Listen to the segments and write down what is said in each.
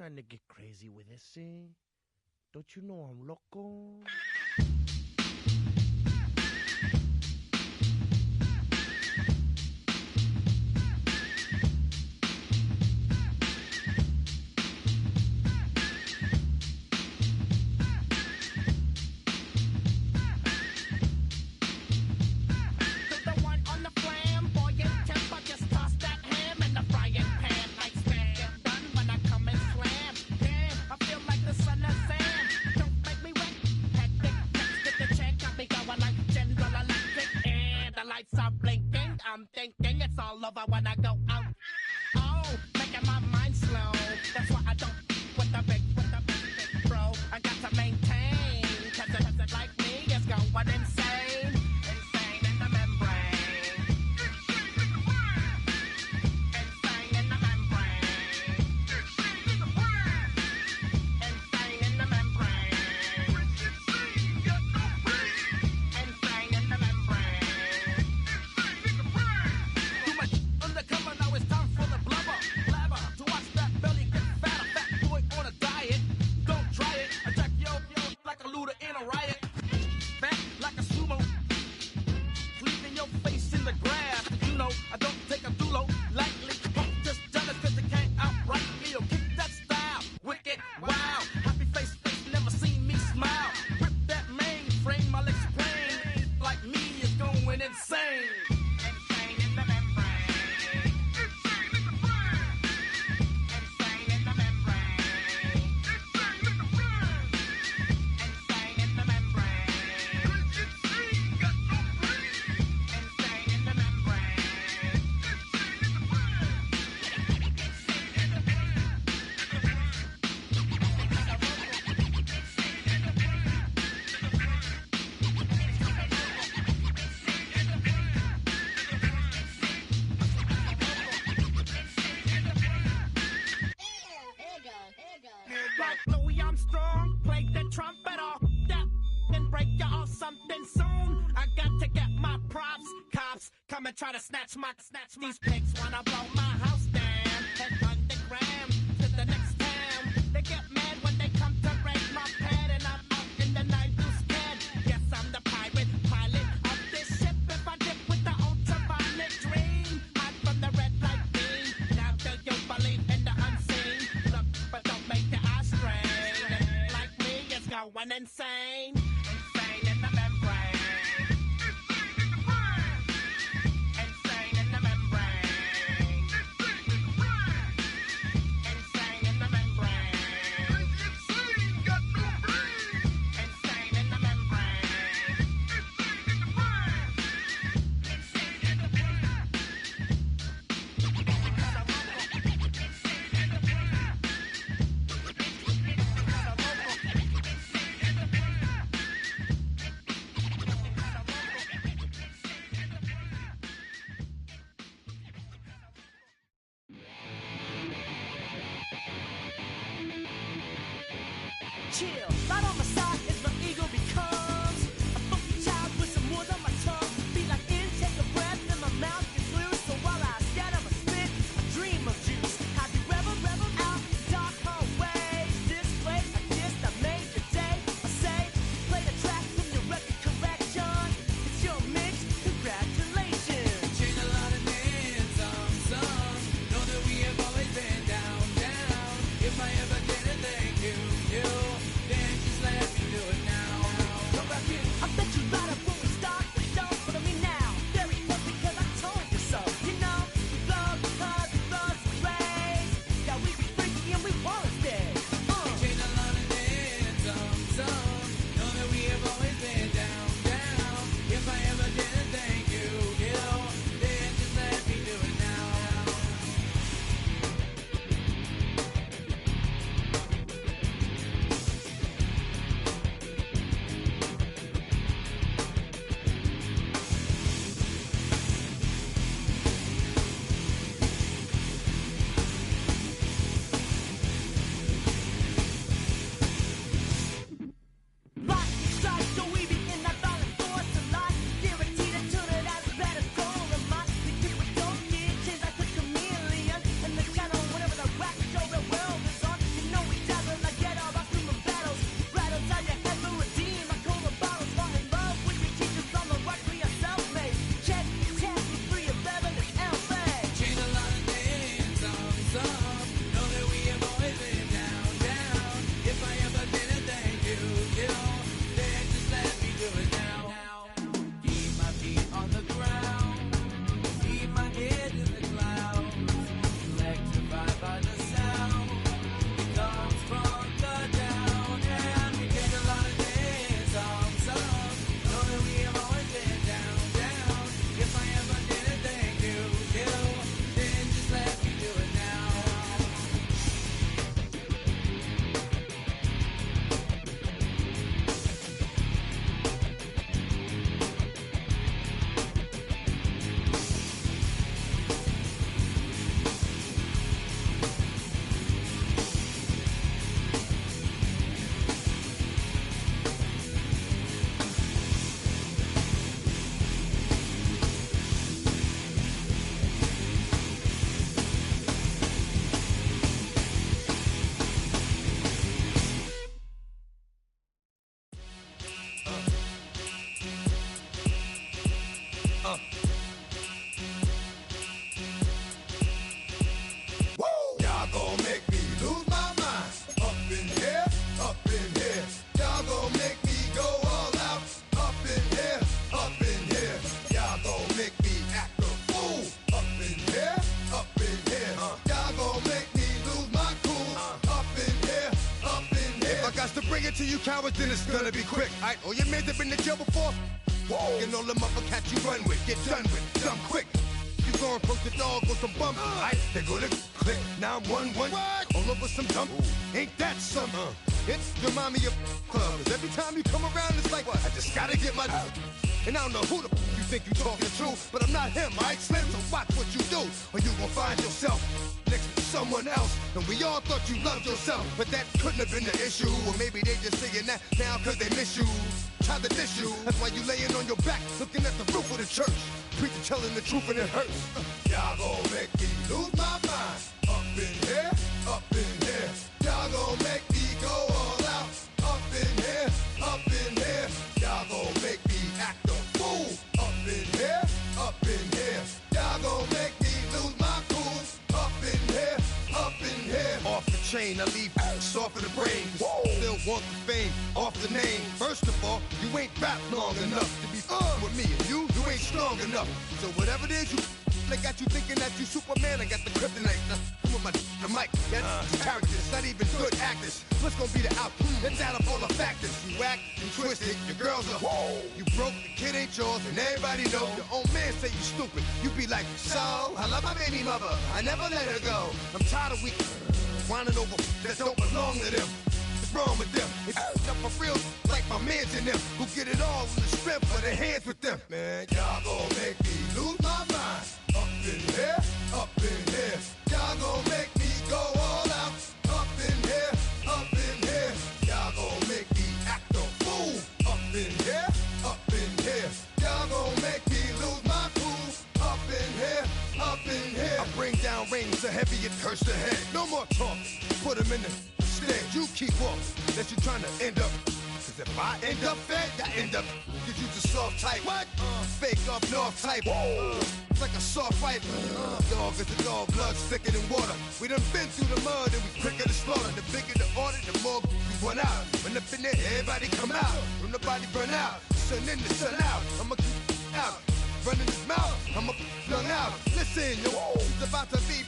trying to get crazy with this, eh? Don't you know I'm loco? Stop blinking, I'm thinking it's all over when I go out. Oh, making my mind slow. That's why I don't with the big bro. I got to maintain, cause it like me is going insane. Insane in the membrane. Insane in the membrane. Insane in the membrane. Insane in the membrane. Undercover, now it's time for the blubber. Blabber, to watch that belly get fatter. Fat boy on a diet. Don't try it. Attack yo like a looter in a riot. Fat like a sumo. Leaving your face in the grass. You know, I don't take a dulo lightly. Punk just jealous cause they can't outright me. Or kick that style. Wicked, wow. Happy face, never seen me smile. Rip that mainframe, I'll explain. Like me is going insane. Insane in the membrane. Insane in the brain. Insane in the membrane. Insane in the brain. Insane in the membrane. Insane, got no brain. Insane in the membrane. Insane in the brain. Insane in the brain. Like Louis Armstrong, play the trumpet off that and break you off something soon. I got to get my props. Cops come and try to snatch these pigs wanna blow my house down. Head underground to the next town. They get mad when they come to raid my pad and I'm out in the night too scared. Yes, I'm the pirate pilot of this ship. If I dip with the ultraviolet dream, hide from the red light beam. Now do you believe in the unseen? Look, but don't make your eyes strain. Like me, it's going insane. Insane in the membrane. Insane in the membrane. Insane in the membrane. Insane, got no brain. Insane in the membrane. Insane in the brain. Insane in the brain. Chill, right on my side as my ego becomes a funky child with some words on my tongue. Be like in, take a breath, and my mouth gets loose. So while I scatter my spit, I dream of juice. Have you ever out in dark hallways? This place, I guess I made your day. I say, play the track from your record collection. It's your mix, congratulations. Change a lot of names, some know that we have always been down. If I ever did a thank you, then just let me got to bring it to you cowards, then it's gonna be quick. Alright, all your men that been to jail before? Whoa. And all them other cats you run with, get done with, dumb quick. You go and post the dog on some bum. Alright, they go to click, 911. All over some dump. Ain't that some? It's remind me of club. 'Cause every time you come around, it's like, I just gotta get my. And I don't know who the you think you talking to, but I'm not him, alright, Slim? So watch what you do, or you gon' find yourself next to someone else. And we all thought you loved yourself, but that couldn't have been the issue. Or maybe they just saying that now 'cause they miss you. Tried to diss you, that's why you laying on your back, looking at the roof of the church. Preacher telling the truth and it hurts. Y'all gon' make me lose my mind. Up in here, up in here. Y'all gon' make me go all out. Up in here, up in here. Y'all gon' make me act a fool. Up in here, up in here. Y'all gon' make me lose my cool. Up in here, up in here. Off the chain, I leave soft in the brain. Still want the fame, off the name. First of all, you ain't rap long enough to be with me. And you ain't strong enough. So whatever it is you they got you thinking that you Superman, I got the kryptonite. Come with the mic, that's characters, not even good actors. What's gonna be the outcome? Let's add up all the factors. You act, you twisted, your girls are you broke, the kid ain't yours, and everybody know. Your own man say you stupid. You be like, so, I love my baby mother, I never let her go. I'm tired of whining over that don't belong to them. What's wrong with them? It's up for real, like my mans in them, who get it all in the strength of their hands with them. Man, y'all gon' make me lose my mind. Up in here, up in here. Y'all gon' make me go all out. Up in here, up in here. Y'all gon' make me act a fool. Up in here, up in here. Y'all gon' make me lose my cool. Up in here, up in here. I bring down rings so heavy it hurts the head. No more talk, put them in the stand. You keep walking, that you trying to end up. Cause if I end up fed, I end up. Cause you the soft type. What? Fake up north type. It's like a soft fight. Dog is a dog, blood thicker than water. We done been through the mud and we quicker to slaughter. The bigger the order, the more we run out. When up in there, everybody come out. When nobody burn out, sun in the sun out. I'ma keep out. Running his mouth, I'ma flung out. Listen, yo, it's about to be.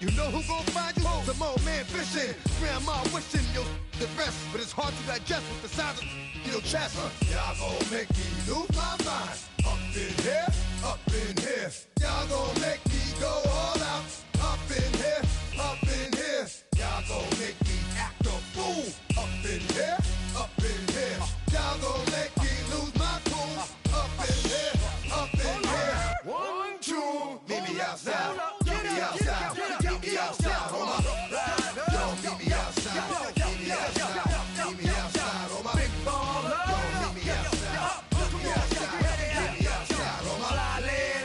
You know who gon' find you? Some old man fishing. Grandma wishing you'll the best, but it's hard to digest with the sound of your chest. Y'all gon' make me lose my mind. Up in here, up in here. Y'all gon' make me go all out. Up in here, up in here. Y'all gon' make me act a fool. Up in here, up in here. Y'all gon' make me lose my cool. Up in here, up in here. 1, 2, meet me outside. Meet me outside. Meet me outside. On my yo, meet me outside. Meet me outside. Meet me outside. On my big baller. Yo, meet me outside. Meet me outside. Meet me outside. On my yo,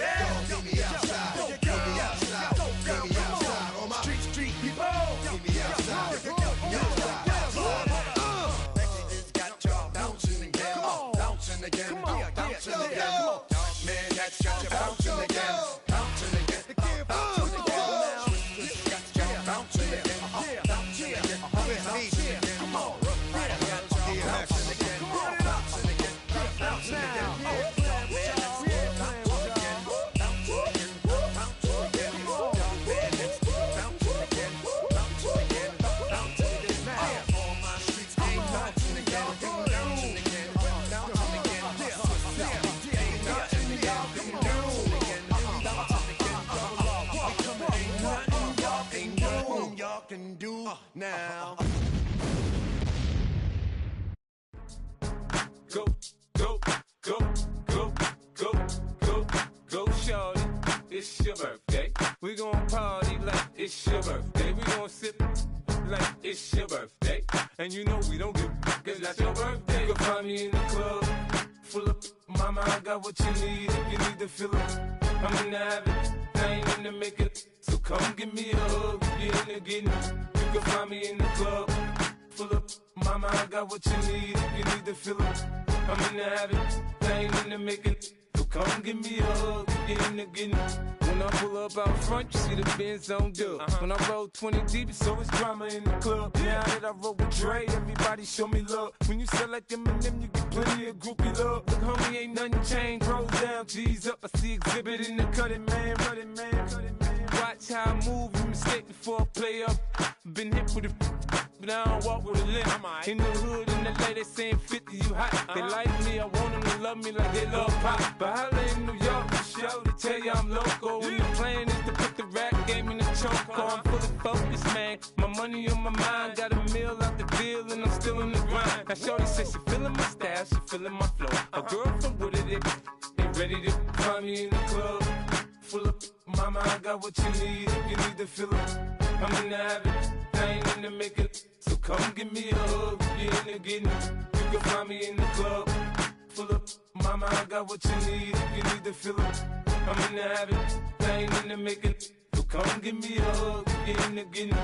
meet me outside. Meet me outside. Meet me outside. On my street people. Meet me outside. Meet me outside. Texas got y'all bouncing again. Bouncing again. Bouncing again. Man, that's got you bouncing again. Bouncing again. Bouncing again. Bouncing again. Bouncing again. Bouncing again. Come on. Bouncing again. Bouncing again. Bouncing again. Can do now. Go, go, go, go, go, go, go, shorty. It's your birthday. We gon' party like it's your birthday. We gon' sip like it's your birthday. And you know we don't give cause that's your birthday. You can find me in the club, full of mama, I got what you need. If you need to fill up, I'm in the habit. I ain't in the make it. So come give me a hug, get in the getting. You can find me in the club, full of mama, I got what you need. If you need to fill up, I'm in the habit. I ain't in the make it. So come give me a hug, get in the getting. When I pull up out front, you see the Benz on dub. When I roll 20 deep, it's always drama in the club. Now that I roll with Dre, everybody show me love. When you sell like them and them, you get plenty of groupie love. Look, homie, ain't nothing changed. Rolls down, G's up. I see exhibit in the cutting, man. Running, man. Watch how I move, you mistake before I play up. Been hit with it, but I don't walk with a limp. In the hood, in the LA, they saying 50, you hot. They like me, I want them to love me like they love pop. But holla in New York, the show, they tell you I'm local. And the plan is to put the rap game in the choke. I'm fully focused, man. My money on my mind, got a meal out the deal, and I'm still in the grind. Now shorty says she feeling my style, she feeling my flow. A girl from Wooded, they ready to find me in the club. Full of mama, I got what you need if you need to fill up. I'm in the habit, I ain't in the making. So come give me a hug, you in the getting. You can find me in the club. Full of mama, I got what you need if you need to fill up. I'm in the habit, I ain't in the making. So come give me a hug, you in the getting.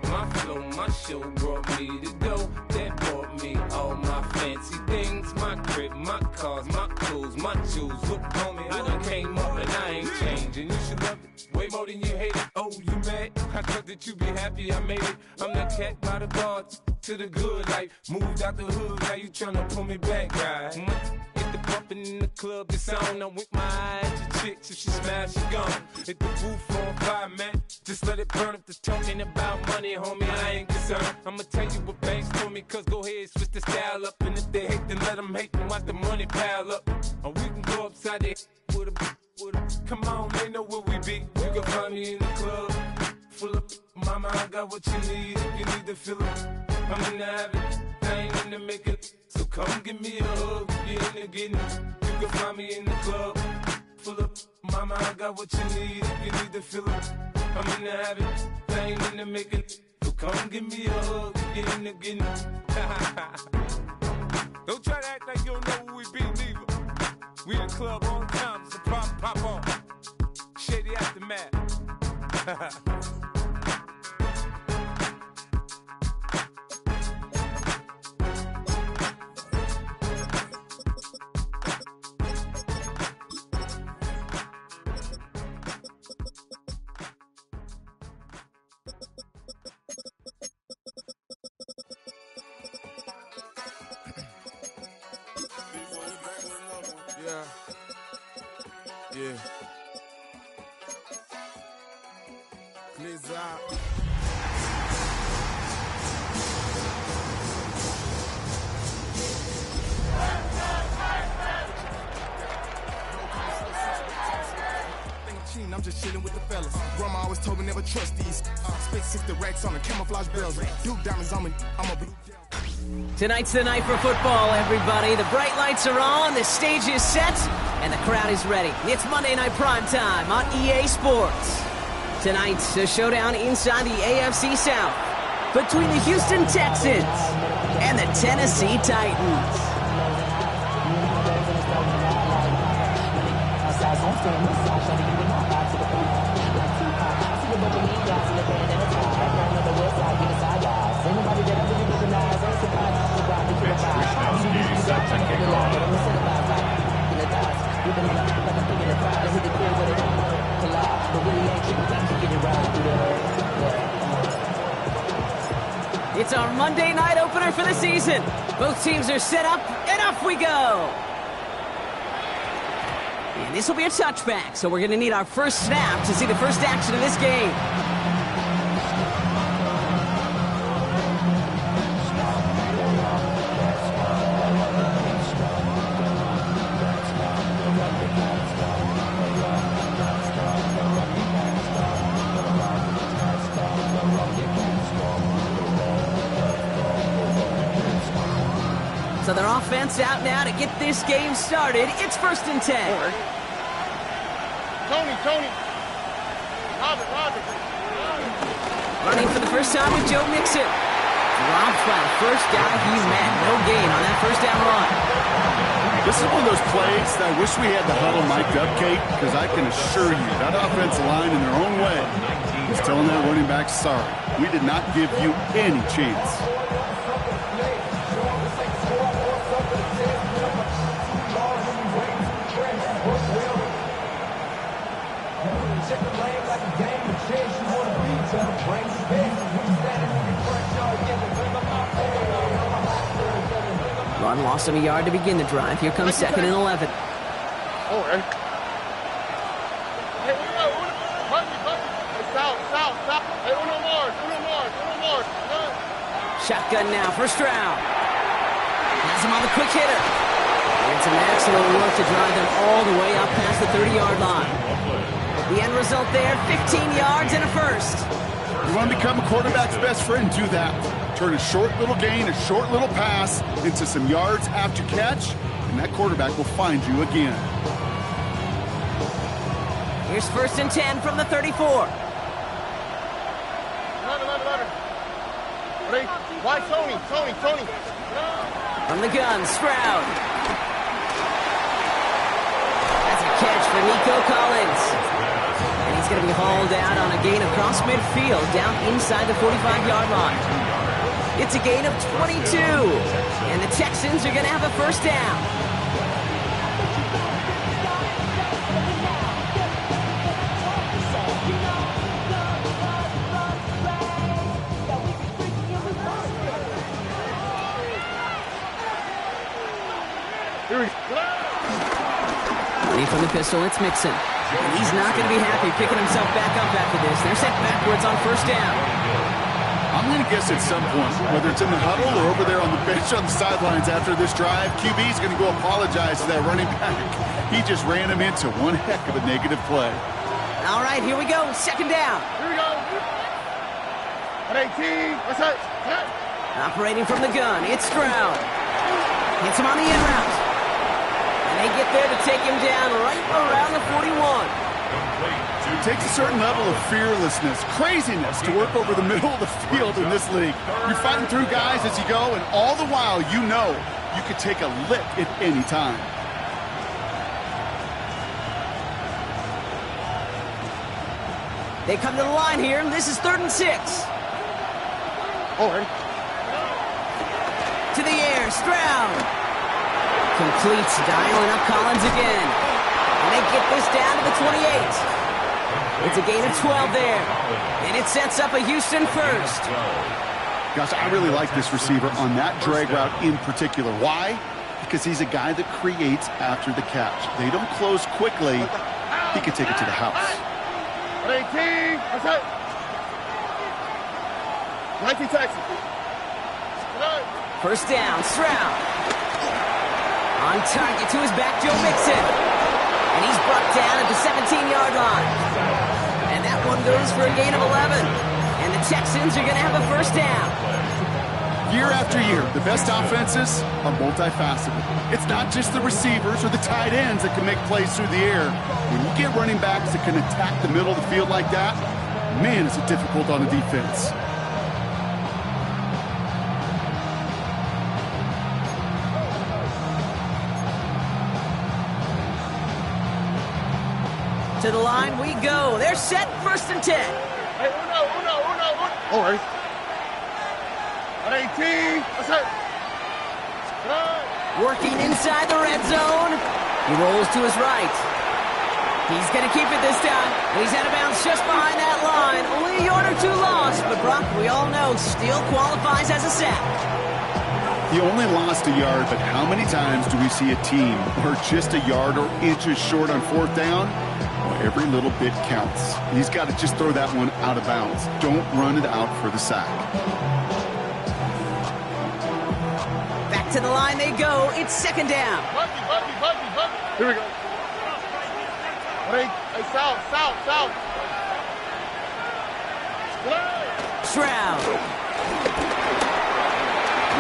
My flow, my show brought me to go. That brought me all my fancy things. My crib, my cars, my clothes, my jewels. Look on me, I done came up and I ain't changing. You should love it way more than you hate it. Oh, you mad? I thought that you be happy I made it. I'm that cat by the bar to the good life. Moved out the hood, now you tryna pull me back, right? Hit the bumpin' in the club, the sound. I'm with my eye at your chicks. If she smash, she gone. Hit the roof on fire, man. Just let it burn. If the talking about money, homie, I ain't concerned. I'ma tell you what banks told me, cause go ahead, switch the style up. And if they hate, then let them hate, then watch the money pile up. Or we can go upside there with a. Come on, they know where we be. You can find me in the club. Full of mama, I got what you need if you need to fill up. I'm in the habit, I ain't in the making. So come give me a hug, you in the getting. You can find me in the club. Full of mama, I got what you need if you need to fill up. I'm in the habit, I ain't in the making. So come give me a hug, you in the getting. Don't try to act like you don't know who we be, neither. We in the club on time, so pop on. Shady Aftermath. Yeah. Clears out. I'm just chilling with the fellas. Grandma always told me never trust these. Spit 60 racks on the camouflage bells. Duke diamonds on me. I'm a blue. Tonight's the night for football, everybody. The bright lights are on, the stage is set, and the crowd is ready. It's Monday Night Primetime on EA Sports. Tonight's a showdown inside the AFC South between the Houston Texans and the Tennessee Titans. It's our Monday night opener for the season. Both teams are set up, and off we go. And this will be a touchback, so we're going to need our first snap to see the first action of this game. So their offense out now to get this game started. It's 1st and 10. Tony. Robert. Running for the first time with Joe Mixon. Dropped by the first guy he met. No gain on that first down run. This is one of those plays that I wish we had the huddle mic'd up, Kate, because I can assure you that offensive line in their own way is telling that running back, sorry, we did not give you any chance. Run lost him a yard to begin the drive. Here comes 2nd and 11. Oh, hey. Hey, stop. Hey, uno more. shotgun now for Stroud. Has him on the quick hitter. And some excellent work to drive them all the way up past the 30-yard line. The end result there, 15 yards and a first. You want to become a quarterback's best friend, do that. Turn a short little gain, a short little pass into some yards after catch, and that quarterback will find you again. Here's 1st and 10 from the 34. Ready? Why Tony? From the gun, Stroud. That's a catch for Nico Collins. And he's going to be hauled out on a gain across midfield, down inside the 45-yard line. It's a gain of 22. And the Texans are going to have a first down. Ready from the pistol, it's Mixon. And he's not going to be happy picking himself back up after this. They're sent backwards on first down. I'm going to guess at some point, whether it's in the huddle or over there on the bench on the sidelines after this drive, QB's going to go apologize to that running back. He just ran him into one heck of a negative play. All right, here we go. Second down. Here we go. 18. What's that? Operating from the gun, it's Stroud. Hits him on the in route. And they get there to take him down right around the 41. It takes a certain level of fearlessness, craziness to work over the middle of the field in this league. You're fighting through guys as you go, and all the while you know you could take a lick at any time. They come to the line here, and this is 3rd and 6. Oh, ready? To the air, Stroud. Completes, dialing up Collins again. And they get this down to the 28. It's a gain of 12 there. And it sets up a Houston first. Gosh, I really like this receiver on that drag route in particular. Why? Because he's a guy that creates after the catch. They don't close quickly. He could take it to the house. 18. What's that? 19 Texans. First down, Stroud. On target to his back, Joe Mixon. And he's brought down at the 17-yard line. And that one goes for a gain of 11. And the Texans are going to have a first down. Year after year, the best offenses are multifaceted. It's not just the receivers or the tight ends that can make plays through the air. When you get running backs that can attack the middle of the field like that, man, is it difficult on the defense. To the line we go. They're set, 1st and 10. Hey, uno. Oh, ready? 18. What's that? Working inside the red zone. He rolls to his right. He's going to keep it this time. And he's out of bounds just behind that line. Only a yard or two lost, but Brock, we all know, still qualifies as a sack. He only lost a yard, but how many times do we see a team who are just a yard or inches short on 4th down? Well, every little bit counts. He's got to just throw that one out of bounds. Don't run it out for the sack. Back to the line they go. It's 2nd down. Bucky. Here we go. Ready? Hey, south. Stroud.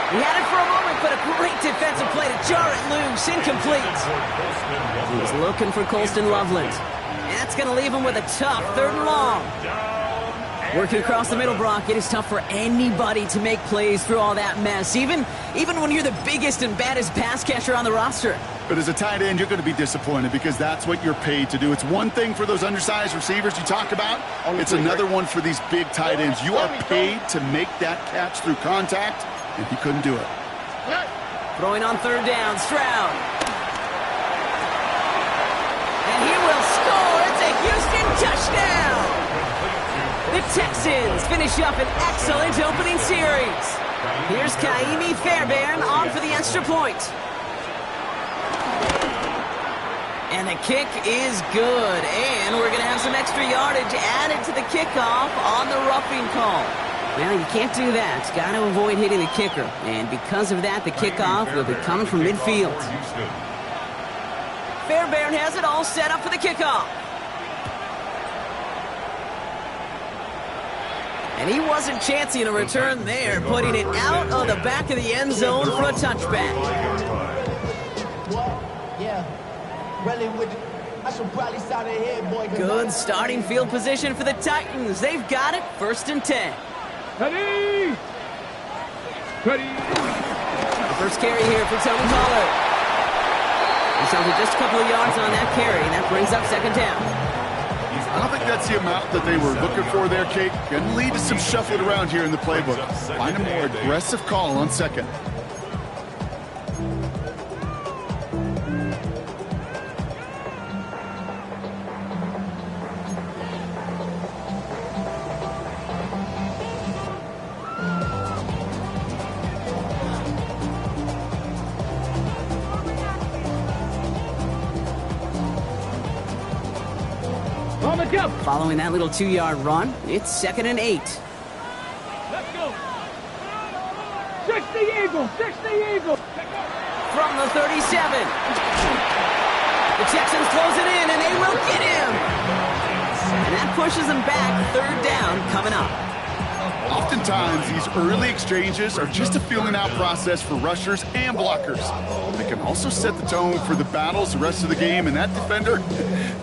He had it for a moment, but a great defensive play to jar it loose. Incomplete. He was looking for Colston Loveland. And that's going to leave him with a tough 3rd and long. Working across the middle, Brock, it is tough for anybody to make plays through all that mess, even when you're the biggest and baddest pass catcher on the roster. But as a tight end, you're going to be disappointed because that's what you're paid to do. It's one thing for those undersized receivers you talk about. It's another one for these big tight ends. You are paid to make that catch through contact, and he couldn't do it. Throwing on 3rd down, Stroud. And he will score. It's a Houston touchdown. The Texans finish up an excellent opening series. Here's Kaimi Fairbairn on for the extra point. And the kick is good. And we're going to have some extra yardage added to the kickoff on the roughing call. Well, you can't do that. Got to avoid hitting the kicker. And because of that, the kickoff will be coming from midfield. Fairbairn has it all set up for the kickoff. And he wasn't chancing a return there, putting it out of the back of the end zone for a touchback. Good starting field position for the Titans. They've got it, 1st and 10. Ready! Ready! The first carry here for Tony Pollard. He's only just a couple of yards on that carry, and that brings up 2nd down. I don't think that's the amount that they were looking for there, Kate. Can lead to some shuffling around here in the playbook. Find a more aggressive call on 2nd. Following that little 2-yard run, it's 2nd and 8. Let's go! 60 Eagles! 60 Eagles! From the 37. The Texans close it in, and they will get him. And that pushes them back. 3rd down coming up. Oftentimes, these early exchanges are just a feeling out process for rushers and blockers. They can also set the tone for the battles the rest of the game, and that defender,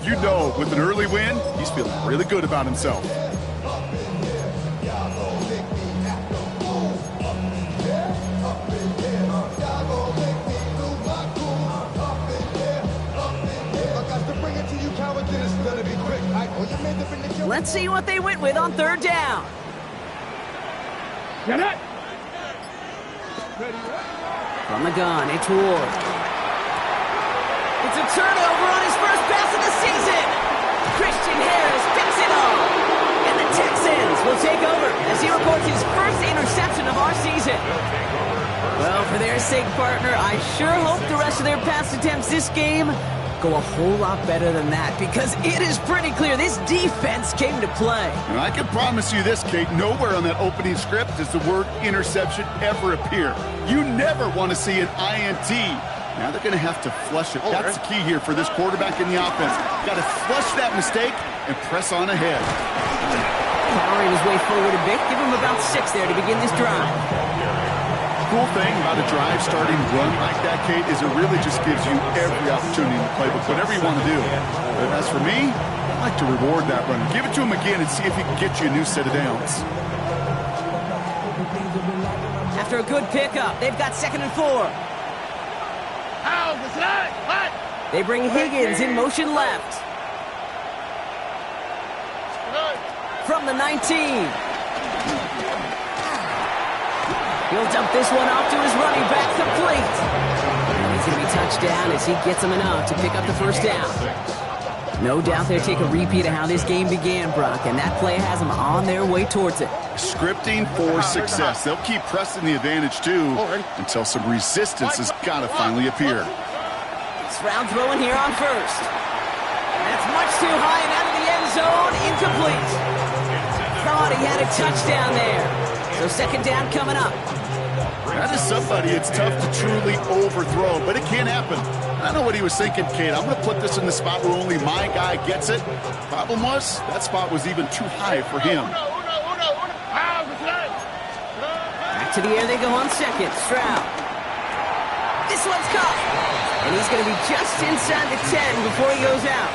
you know, with an early win, he's feeling really good about himself. Let's see what they went with on 3rd down. Get it! From the gun, it's Ward. It's a turnover on his first pass of the season. Christian Harris picks it off. And the Texans will take over as he reports his first interception of our season. Well, for their sake, partner, I sure hope the rest of their pass attempts this game go a whole lot better than that, because it is pretty clear this defense came to play. And I can promise you this, Kate, nowhere on that opening script does the word interception ever appear. You never want to see an INT. Now they're going to have to flush it. That's the key here for this quarterback in the offense. Got to flush that mistake and press on ahead. Powering his way forward a bit. Give him about 6 there to begin this drive. Cool thing about a drive starting run like that, Kate, is it really just gives you every opportunity in the playbook, whatever you want to do. But as for me, I like to reward that runner. Give it to him again and see if he can get you a new set of downs. After a good pickup, they've got 2nd and 4. They bring Higgins in motion left. From the 19. He'll dump this one off to his running back, complete. And he's going to be touchdown as he gets him enough to pick up the 1st down. No doubt they'll take a repeat of how this game began, Brock, and that play has them on their way towards it. Scripting for success. They'll keep pressing the advantage, too, until some resistance has got to finally appear. Stroud throwing here on 1st. That's much too high and out of the end zone. Incomplete. Thought he had a touchdown there. So 2nd down coming up. That is somebody it's tough to truly overthrow, but it can happen. I know what he was thinking, Kate. I'm going to put this in the spot where only my guy gets it. Problem was, that spot was even too high for him. Back to the air they go on 2nd. Stroud. This one's caught. And he's going to be just inside the 10 before he goes out.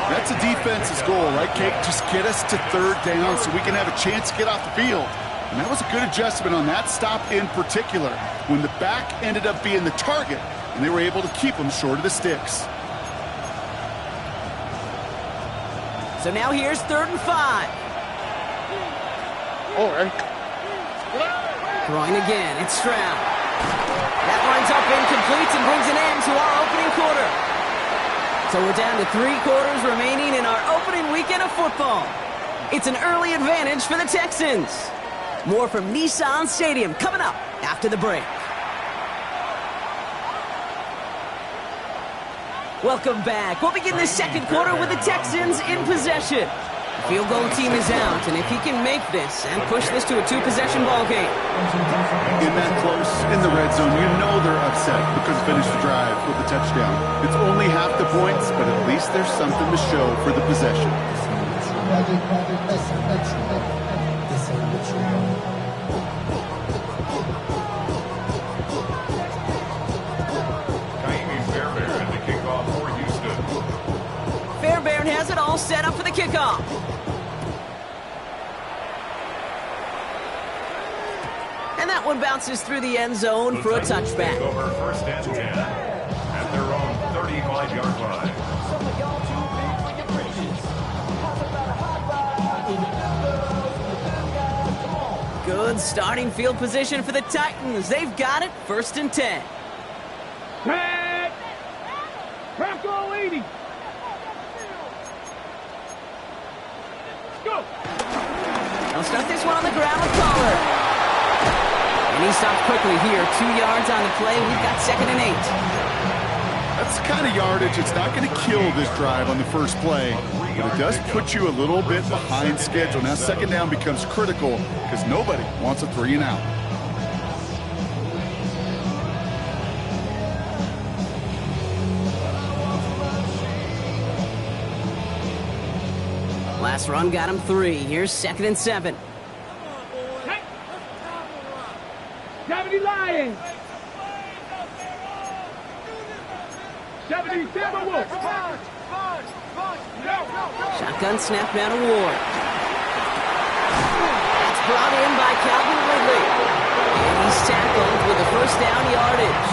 That's a defense's goal, right, Kate? Just get us to 3rd down so we can have a chance to get off the field. And that was a good adjustment on that stop in particular, when the back ended up being the target, and they were able to keep him short of the sticks. So now here's 3rd and 5. All right. Throwing again, it's Stroud. That lines up incomplete and brings an end to our opening quarter. So we're down to 3 quarters remaining in our opening weekend of football. It's an early advantage for the Texans. More from Nissan Stadium coming up after the break. Welcome back. We'll begin the 2nd quarter with the Texans in possession. Field goal team is out, and if he can make this and push this to a two-possession ball game. In that close, in the red zone, you know they're upset because finish the drive with a touchdown. It's only half the points, but at least there's something to show for the possession. Fairbairn has it all set up for the kickoff. And that one bounces through the end zone for a touchback. Over first and 10 at their own 35-yard line. Good starting field position for the Titans. They've got it, first and 10. Tag! Bronco 80! Go! They'll start this one on the ground with Pollard. And he stops quickly here. 2 yards on the play. We've got second and 8. That's the kind of yardage. It's not going to kill this drive on the first play, but it does put you a little bit behind schedule. Now second down becomes critical because nobody wants a 3 and out. Last run got him 3. Here's second and 7. Hey. 70 Lions! 70 Timberwolves! Shotgun snap now to Ward. It's brought in by Calvin Ridley. And he's tackled with a first down yardage.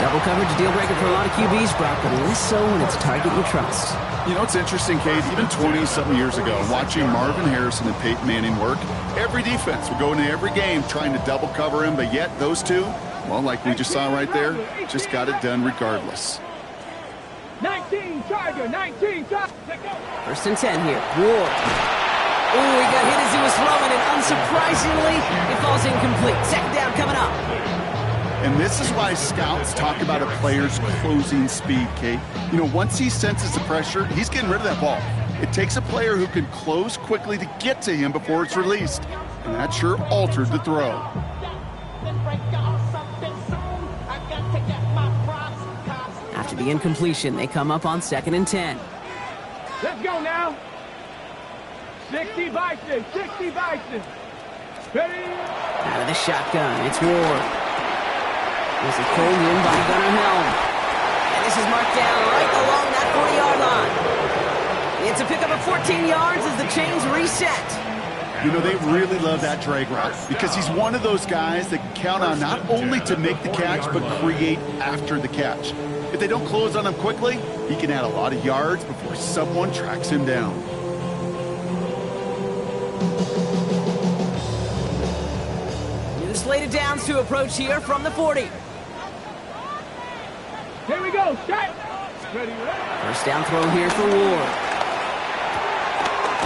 Double coverage deal breaker for a lot of QBs, Brock, but less so when it's a target you trust. You know, it's interesting, Kate, even 20-something years ago, watching Marvin Harrison and Peyton Manning work, every defense would go into every game trying to double cover him, but yet those two, well, like we just saw right there, just got it done regardless. 19 Tiger, 19 Tiger. First and 10 here. Ward. Ooh, he got hit as he was throwing, and unsurprisingly, it falls incomplete. Second down coming up. And this is why scouts talk about a player's closing speed, Kate. You know, once he senses the pressure, he's getting rid of that ball. It takes a player who can close quickly to get to him before it's released. And that sure altered the throw. After the incompletion, they come up on second and 10. Let's go now. 60 Bison, 60 Bison. Ready? Out of the shotgun, it's Ward. This is pulled in by Gunnar Helm. And this is marked down right along that 40-yard line. It's a pickup of 14 yards as the chains reset. You know, they really love that drag route because he's one of those guys that can count on not only to make the catch, but create after the catch. If they don't close on him quickly, he can add a lot of yards before someone tracks him down. New slate of downs to approach here from the 40. Here we go, shot. Ready, ready. First down throw here for Ward.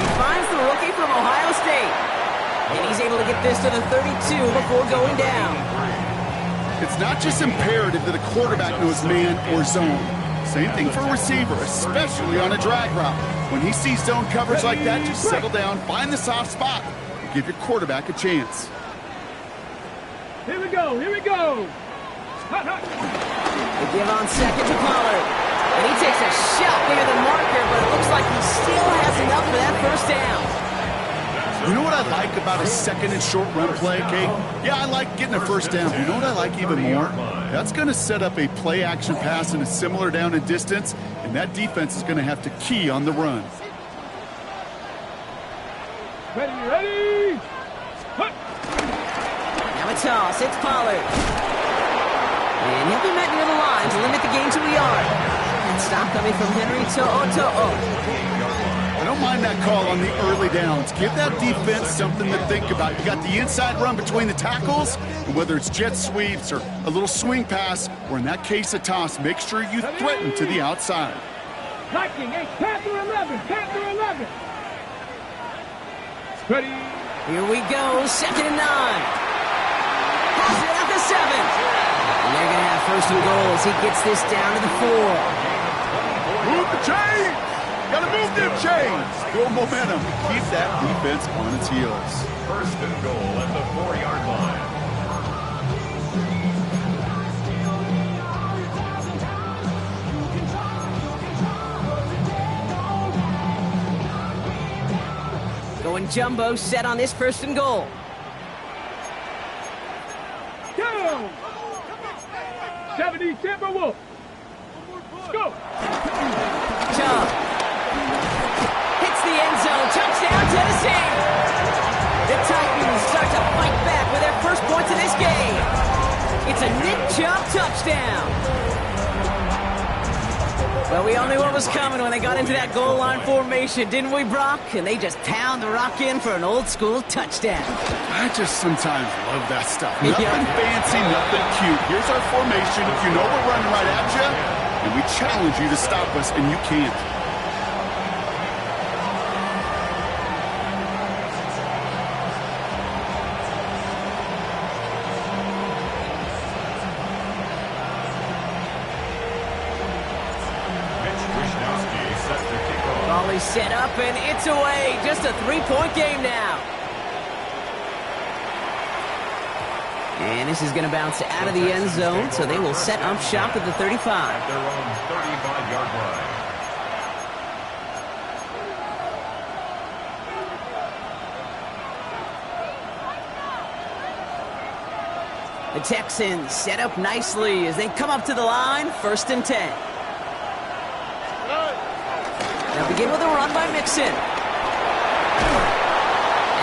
He finds the rookie from Ohio State. And he's able to get this to the 32 before going down. It's not just imperative that a quarterback knows man or zone. Same thing for a receiver, especially on a drag route. When he sees zone coverage like that, just settle down, find the soft spot, and give your quarterback a chance. Here we go, here we go. Hot, hot. They give on second to Pollard. And he takes a shot near the marker, but it looks like he still has enough for that first down. You know what I like about a second and short run play, Kate? Yeah, I like getting a first down. You know what I like even more? That's going to set up a play action pass in a similar down and distance, and that defense is going to have to key on the run. Ready, ready. Hut. Now a toss, it's Pollard. And he'll be met near the line to limit the gain to a yard. And stop coming from Henry To'o. I don't mind that call on the early downs. Give that defense something to think about. You got the inside run between the tackles, and whether it's jet sweeps or a little swing pass, or in that case a toss, make sure you threaten to the outside. Liking, hey, Panther 11, Panther 11. Ready. Here we go, second and 9. Has it at the 7. And they're going to have first and goal as he gets this down to the 4. Move the chain! Gotta move Positive change. Build momentum. Keep that defense on its heels. First and goal at the 4-yard line. Going jumbo set on this first and goal. Go! 70 Timberwolves. Let's go. Chubb hits the end zone. Touchdown, Tennessee. The Titans start to fight back with their first points of this game. It's a Nick Chubb touchdown. Well, we all knew what was coming when they got into that goal line formation, didn't we, Brock? And they just pound the rock in for an old-school touchdown. I just sometimes love that stuff. Nothing fancy, nothing cute. Here's our formation. You know we're running right at you, and we challenge you to stop us, and you can't. Volley set up, and it's away. Just a 3-point game now. And this is going to bounce out of the end zone, so they will set up shop at the 35. At their own 35-yard line. The Texans set up nicely as they come up to the line, 1st and 10. They'll begin with a run by Mixon. And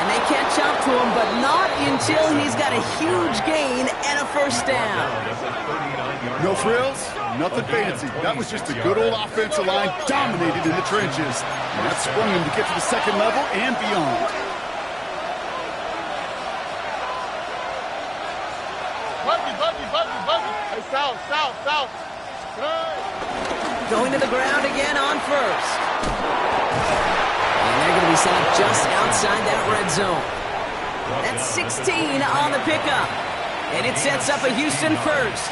they catch up to him, but not until he's got a huge gain and a first down. No frills, nothing fancy. That was just a good old offensive line dominated in the trenches. And that sprung him to get to the second level and beyond. Buggy. Hey, south. Going to the ground again on first. And they're going to be set up just outside that red zone. That's 16 on the pickup. And it sets up a Houston first.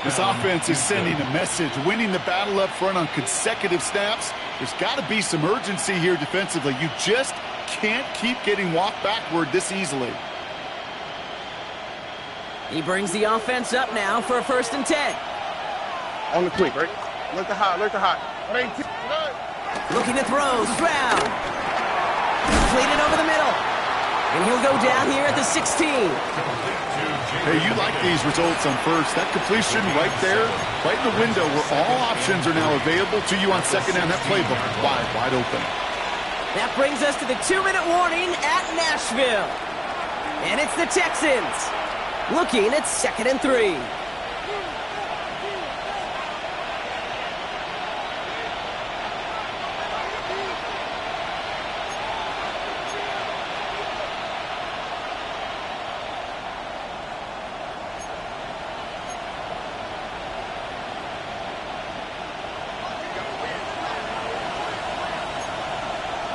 This offense is sending a message, winning the battle up front on consecutive snaps. There's got to be some urgency here defensively. You just can't keep getting walked backward this easily. He brings the offense up now for a 1st and 10. On the quick, right? Look to hot. Looking to throw, Stroud. Completed over the middle. And he'll go down here at the 16. Hey, you like these results on first. That completion right there, right in the window where all options are now available to you on second down. That playbook wide open. That brings us to the 2-minute warning at Nashville. And it's the Texans looking at 2nd and 3.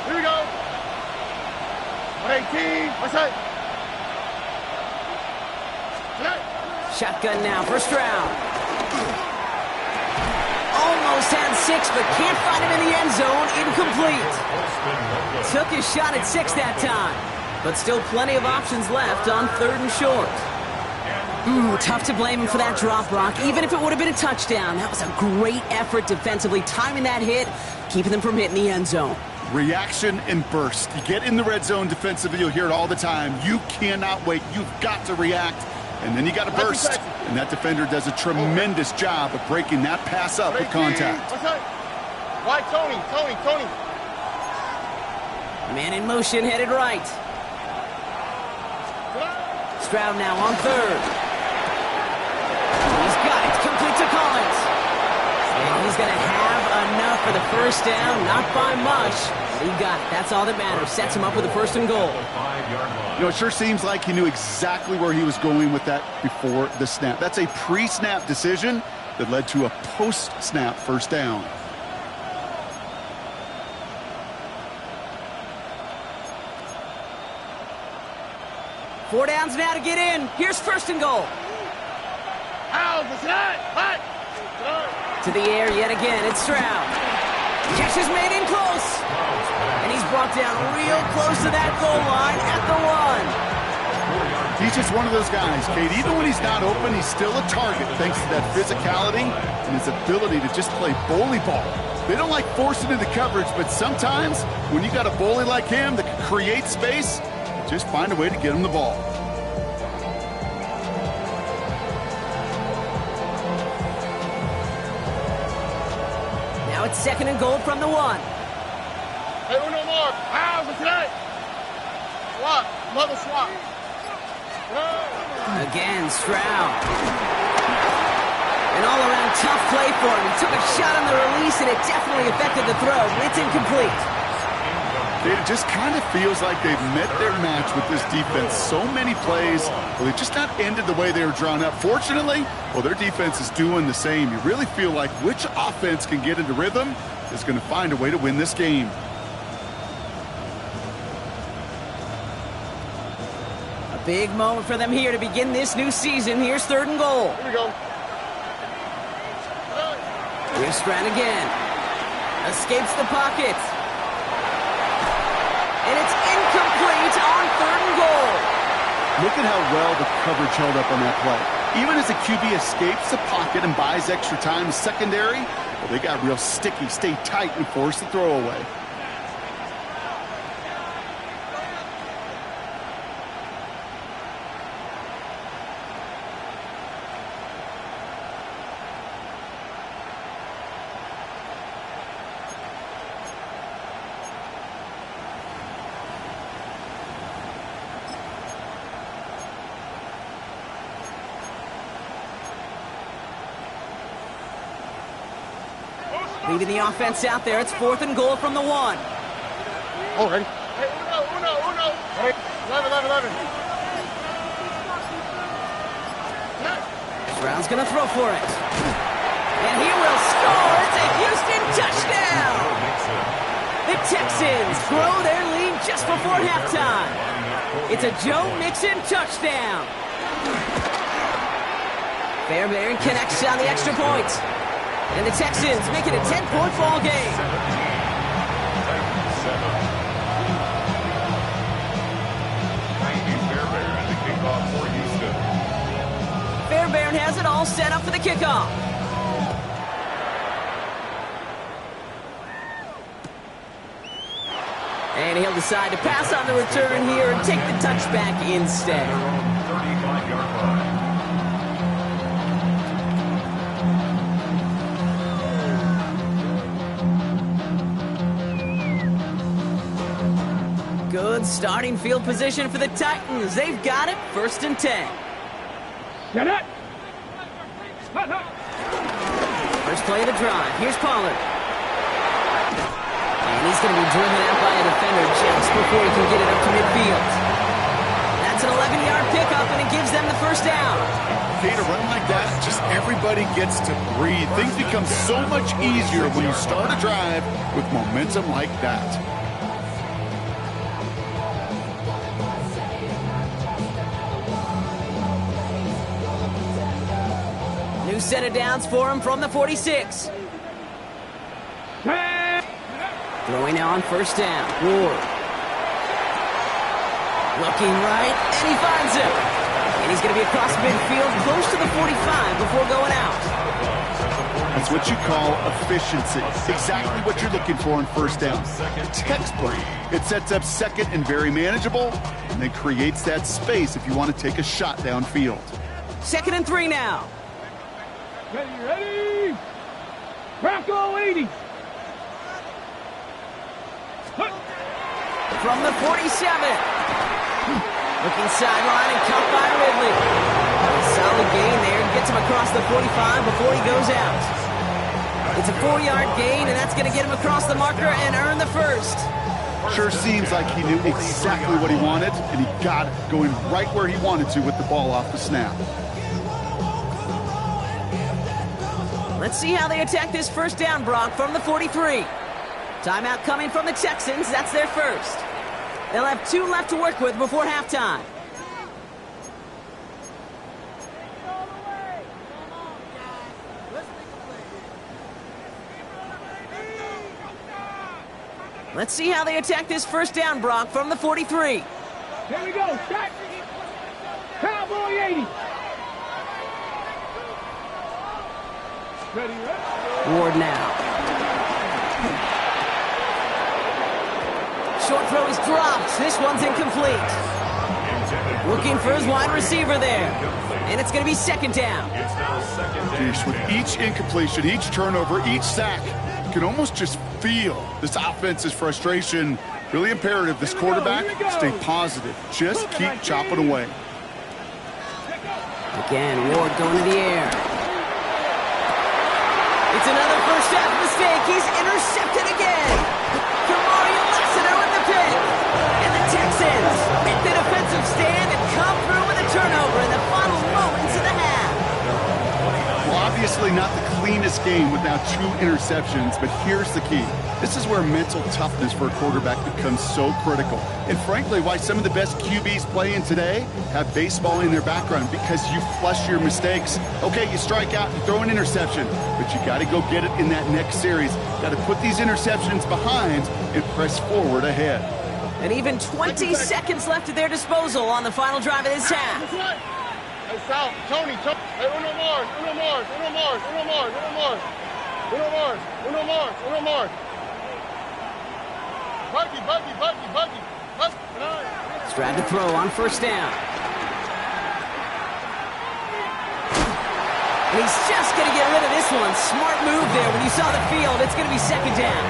Here we go. 118. What's that? Shotgun now for Stroud. Almost had 6, but can't find him in the end zone. Incomplete. Took his shot at 6 that time, but still plenty of options left on 3rd and short. Tough to blame him for that drop, Brock. Even if it would have been a touchdown, that was a great effort defensively, timing that hit, keeping them from hitting the end zone. Reaction and burst. You get in the red zone defensively, you'll hear it all the time. You cannot wait. You've got to react. And then you got to burst. And that defender does a tremendous job of breaking that pass up with contact. Why, Tony? Man in motion, headed right. Stroud now on 3rd. He's got it. Complete to Collins. And he's going to have enough for the first down. Not by much. He got it. That's all that matters. Sets him up with a 1st and goal. You know, it sure seems like he knew exactly where he was going with that before the snap. That's a pre-snap decision that led to a post-snap first down. Four downs now to get in. Here's 1st and goal. To the air yet again. It's Stroud. Catch is made in close. And he's brought down real close to that goal line at the 1. He's just one of those guys, Kate. Even when he's not open, he's still a target thanks to that physicality and his ability to just play bully ball. They don't like forcing into coverage, but sometimes when you got a bully like him that can create space, just find a way to get him the ball. Now it's 2nd and goal from the 1. Hey, uno more. How's it today? Swap. Another swap. Again, Stroud. An all-around tough play for him. He took a shot on the release, and it definitely affected the throw, but it's incomplete. It just kind of feels like they've met their match with this defense. So many plays, well, they've just not ended the way they were drawn up. Fortunately, well, their defense is doing the same. You really feel like which offense can get into rhythm is going to find a way to win this game. A big moment for them here to begin this new season. Here's 3rd and goal. Here we go. Here's Stroud again. Escapes the pocket. And it's incomplete on 3rd and goal. Look at how well the coverage held up on that play. Even as the QB escapes the pocket and buys extra time secondary, well, they got real sticky, stay tight, and force the throw away. Leading the offense out there. It's 4th and goal from the 1. Oh, ready? Hey, uno. Hey, 11. Stroud's going to throw for it. And he will score. It's a Houston touchdown. The Texans grow their lead just before halftime. It's a Joe Mixon touchdown. Fairbairn connects on the extra point. And the Texans make it a 10-point ball game. Fairbairn has it all set up for the kickoff. And he'll decide to pass on the return here and take the touchback instead. 35-yard line. Good starting field position for the Titans. They've got it, 1st and 10. Get it. First play of the drive. Here's Pollard. And he's going to be driven out by a defender just before he can get it up to midfield. That's an 11-yard pickup, and it gives them the 1st down. Okay, to run like that, just everybody gets to breathe. Things become so much easier when you start a drive with momentum like that. New set of downs for him from the 46. Throwing now on 1st down. Ward. Looking right, and he finds him. And he's going to be across midfield, close to the 45 before going out. That's what you call efficiency. Exactly what you're looking for on 1st down. Textbook. It sets up 2nd and very manageable, and then creates that space if you want to take a shot downfield. 2nd and 3 now. Ready? Crackle 80. From the 47. Looking sideline and caught by Ridley. A solid gain there. Gets him across the 45 before he goes out. It's a 4-yard gain, and that's going to get him across the marker and earn the 1st. Sure seems like he knew exactly what he wanted, and he got it, going right where he wanted to with the ball off the snap. Let's see how they attack this 1st down, Brock, from the 43. Timeout coming from the Texans. That's their 1st. They'll have 2 left to work with before halftime. Let's see how they attack this first down, Brock, from the 43. Here we go. Shot. Cowboy 80. Ready, ready. Ward now. Short throw is dropped. This one's incomplete. Looking for his wide receiver there. And it's going to be second down. Geez, with each incompletion, each turnover, each sack, you can almost just feel this offense's frustration. Really imperative, this quarterback, stay positive. Just keep chopping away. Again, Ward going to the air. It's another first half mistake. He's intercepted again. Kamario Lassiter with the pick. And the Texans make the defensive stand and come through with a turnover in the final moments of the half. Well, obviously not the cleanest game without 2 interceptions, but here's the key. This is where mental toughness for a quarterback becomes so critical. And frankly, why some of the best QBs playing today have baseball in their background, because you flush your mistakes. Okay, you strike out, you throw an interception, but you got to go get it in that next series. Got to put these interceptions behind and press forward ahead. And even 20 seconds left at their disposal on the final drive of this half. Hey, Sal, Tony. Hey, uno more. Buggy. Stroud to throw on first down. And he's just going to get rid of this one. Smart move there. When you saw the field, it's going to be second down.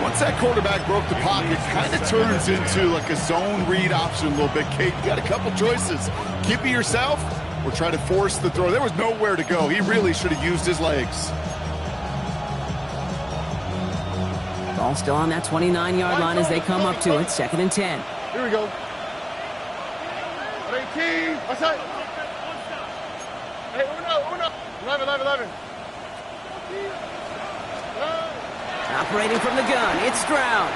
Once that quarterback broke the pocket, kind of turns into like a zone read option a little bit. Kate, you got a couple choices. Keep it yourself or try to force the throw. There was nowhere to go. He really should have used his legs. Ball still on that 29-yard line as they come up to it. Second and 10. Here we go. 18. What's that? Hey, uno. 11. Operating from the gun, it's Stroud.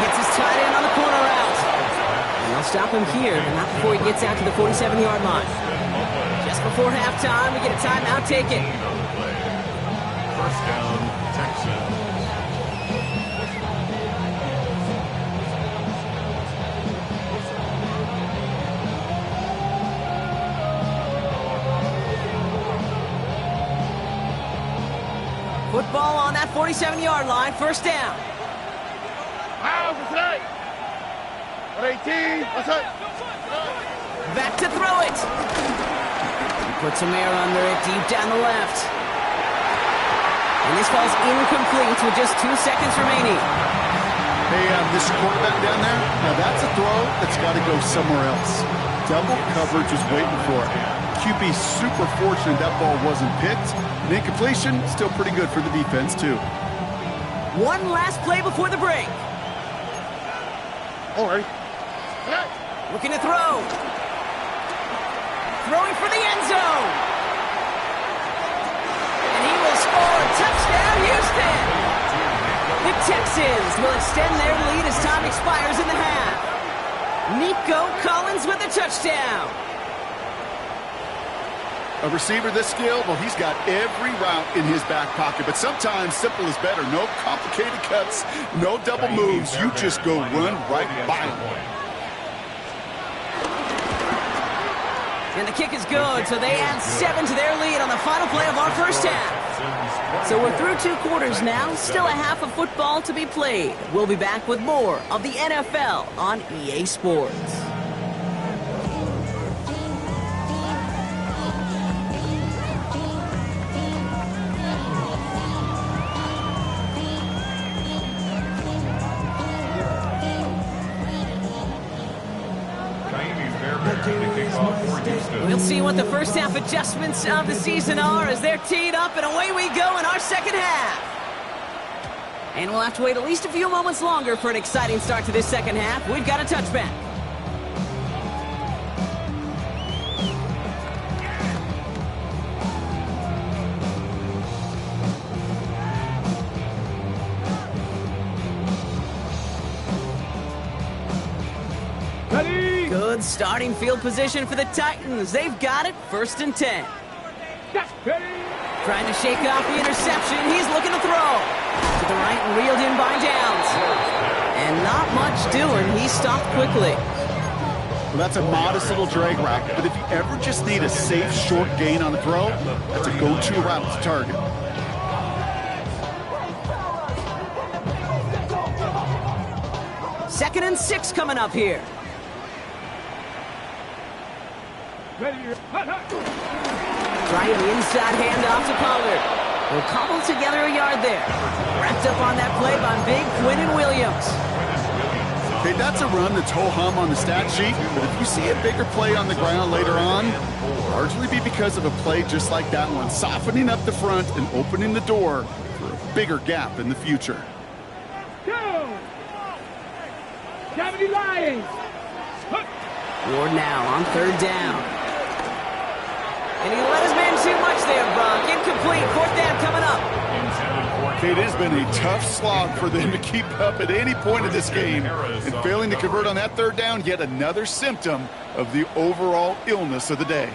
Gets his tight end on the corner out. And they'll stop him here, but not before he gets out to the 47-yard line. Just before halftime, we get a timeout taken. First down, Texans. Football on that 47-yard line, first down. What's that? 18. What's that? Back to throw it. He puts some air under it, deep down the left. And this falls incomplete with just 2 seconds remaining. Hey, this quarterback down there, now that's a throw that's got to go somewhere else. Double coverage is waiting for it. QB super fortunate that ball wasn't picked. And incompletion, still pretty good for the defense, too. One last play before the break. All right. Looking to throw. Throwing for the end zone. And he will score. Touchdown, Houston. The Texans will extend their lead as time expires in the half. Nico Collins with a touchdown. A receiver this skilled, well, he's got every route in his back pocket. But sometimes simple is better. No complicated cuts, no double moves. You just go run right by him. And the kick is good, so they add 7 to their lead on the final play of our first half. So we're through 2 quarters now, still a half of football to be played. We'll be back with more of the NFL on EA Sports. We'll see what the first half adjustments of the season are as they're teed up, and away we go in our second half. And we'll have to wait at least a few moments longer for an exciting start to this second half. We've got a touchback. Good starting field position for the Titans. They've got it, 1st and 10. Trying to shake off the interception. He's looking to throw. To the right and reeled in by Downs. And not much doing. He stopped quickly. Well, that's a modest little drag route, but if you ever just need a safe, short gain on a throw, that's a go-to route to target. Second and 6 coming up here. Trying the inside handoff to Pollard. Will cobble together a yard there. Wrapped up on that play by big Quinnen Williams. Okay, that's a run that's ho-hum on the stat sheet, but if you see a bigger play on the ground later on, largely be because of a play just like that one, softening up the front and opening the door for a bigger gap in the future. Ward now on third down. And he let his man too much there, Brock. Incomplete. Fourth down coming up. Okay, it has been a tough slog for them to keep up at any point of this game. And failing to convert on that third down, yet another symptom of the overall illness of the day.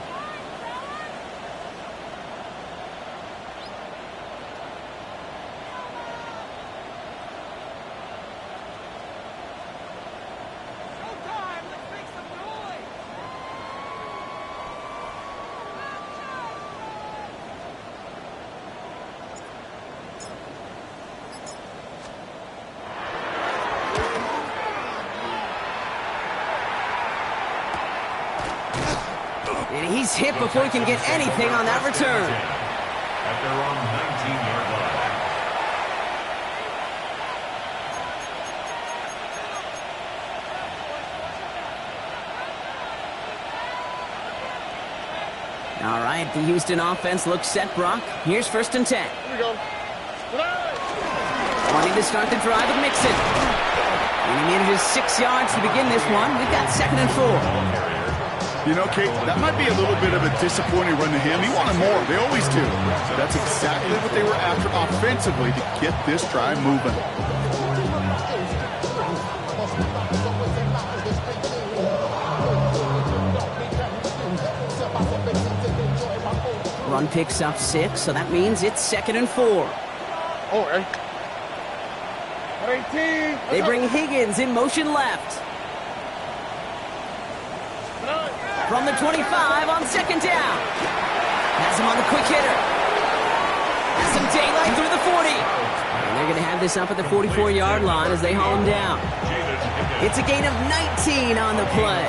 And he's hit before he can get anything on that return. At their own 19-yard line. All right, the Houston offense looks set, Brock. Here's first and 10. Here we go. Wanting to start the drive with Mixon. And he manages 6 yards to begin this one. We've got second and 4. You know, Kate, that might be a little bit of a disappointing run to him. He wanted more. They always do. That's exactly what they were after offensively to get this drive moving. Run picks up 6, so that means it's second and 4. Oh, 18. They bring Higgins in motion left. From the 25 on second down. Has him on the quick hitter. Has some daylight through the 40. And they're going to have this up at the 44-yard line as they haul him down. It's a gain of 19 on the play.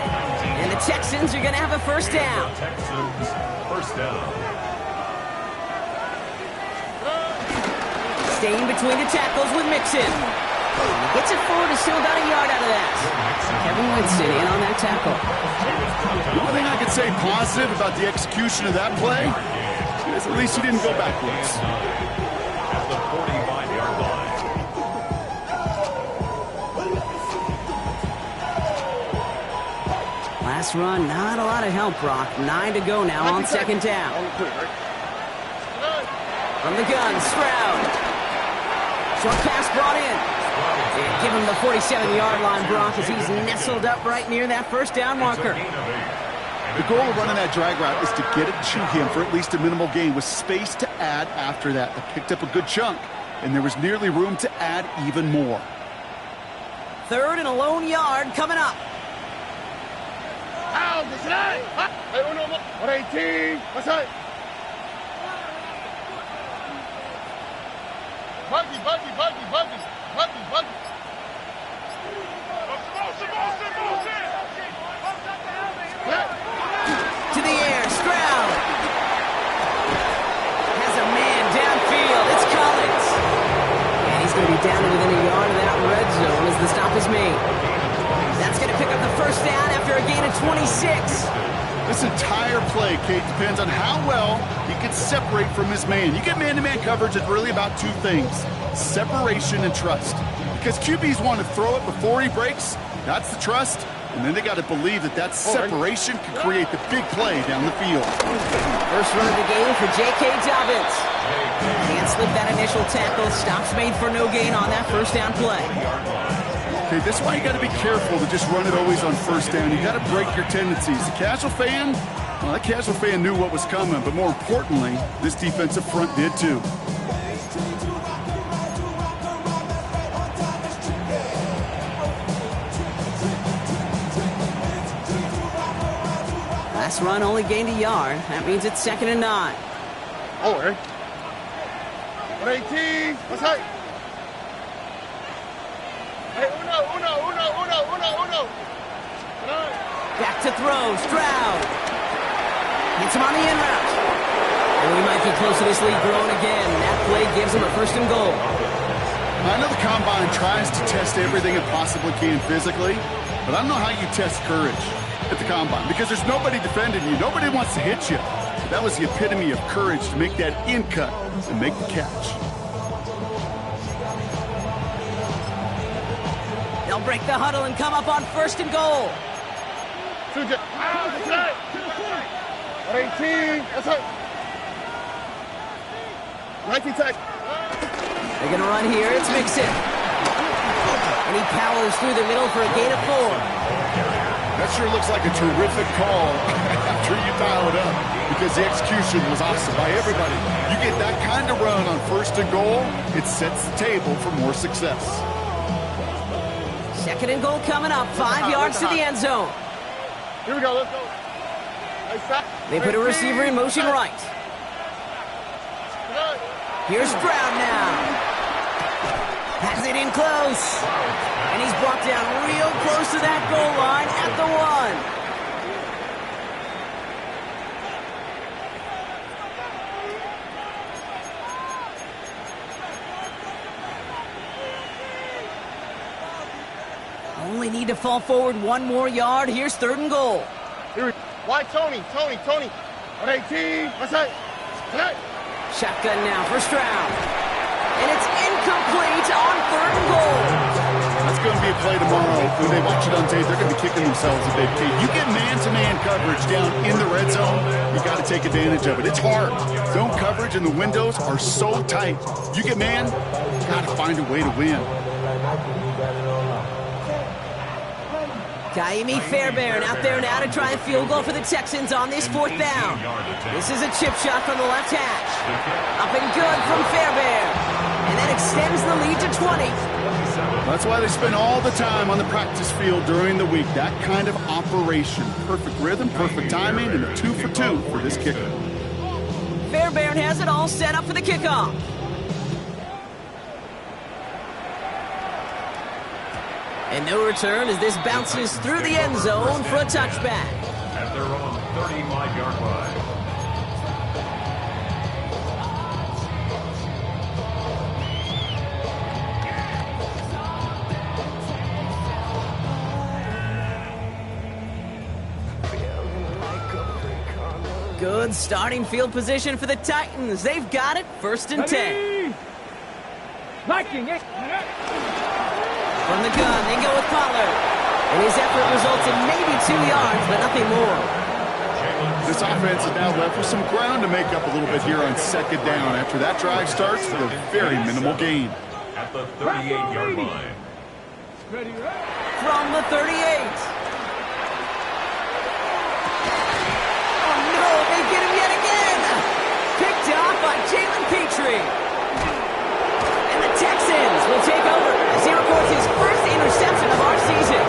And the Texans are going to have a first down. Texans, first down. Staying between the tackles with Mixon. He gets it forward to still about a yard out of that. Kevin Winston in on that tackle. One thing I could say positive about the execution of that play is at least he didn't go backwards. At the 45-yard line. Last run, not a lot of help, Brock. 9 to go now on second down. From the gun, Stroud. Short pass brought in. And give him the 47-yard line, Brock, as he's nestled up right near that first down marker. The goal of running that drag route is to get it to him for at least a minimal gain with space to add after that. They picked up a good chunk, and there was nearly room to add even more. Third and a lone yard coming up. 118. What's that? Buggy. To the air, Stroud. Has a man downfield. It's Collins. And he's going to be down to within a yard of that red zone as the stop is made. That's going to pick up the first down after a gain of 26. This entire play, Kate, depends on how well he can separate from his man. You get man-to-man coverage, it's really about two things: separation and trust. Because QBs want to throw it before he breaks. That's the trust. And then they got to believe that separation can create the big play down the field. First run of the game for J.K. Dobbins. Can't slip that initial tackle. Stops made for no gain on that first down play. Okay, this is why you got to be careful to just run it always on first down. You got to break your tendencies. The casual fan, Well, that casual fan knew what was coming, but more importantly, this defensive front did too. Last run only gained a yard. That means it's 2nd and 9. Oh, Eric. 118. What's that? Hey, uno. Back to throw. Stroud. Hits him on the in route. And we might be close to this lead growing again. That play gives him a 1st and goal. I know the Combine tries to test everything it possibly can physically, but I don't know how you test courage at the Combine, because there's nobody defending you. Nobody wants to hit you. But that was the epitome of courage to make that in cut and make the catch. They'll break the huddle and come up on 1st and goal. 118. What's that? 19 tech. They're going to run here. It's Mixon. And he powers through the middle for a gain of 4. That sure looks like a terrific call after you dial it up, because the execution was awesome by everybody. You get that kind of run on 1st and goal, it sets the table for more success. 2nd and goal coming up. 5 yards to the end zone. Here we go. Let's go. They put a receiver in motion right. Here's Stroud now. Has it in close. And he's brought down real close to that goal line at the 1. Only need to fall forward 1 more yard. Here's 3rd and goal. Why Tony? 118. What's that? Shotgun now for Stroud. And it's incomplete on 3rd and goal. That's going to be a play tomorrow. When they watch it on tape, they're going to be kicking themselves a bit. You get man-to-man coverage down in the red zone, you got to take advantage of it. It's hard. Zone coverage and the windows are so tight. You get man, got to find a way to win. Kaimi Fairbairn out there now to try a field goal for the Texans on this 4th down. This is a chip shot from the left hash. Up and good from Fairbairn. And that extends the lead to 20. That's why they spend all the time on the practice field during the week. That kind of operation. Perfect rhythm, perfect timing, and a 2 for 2 for this kicker. Fairbairn has it all set up for the kickoff. And no return as this bounces through the end zone for a touchback. At their own 35-yard line. Good starting field position for the Titans. They've got it, 1st and 10. From the gun, they go with Pollard. And his effort results in maybe 2 yards, but nothing more. This offense is now left with some ground to make up a little bit here on 2nd down after that drive starts with a very minimal gain. At the 38-yard line. From the 38. Oh no, they get him yet again. Picked off by Jalen Petrie. And the Texans will take over as he records his 1st interception of our season.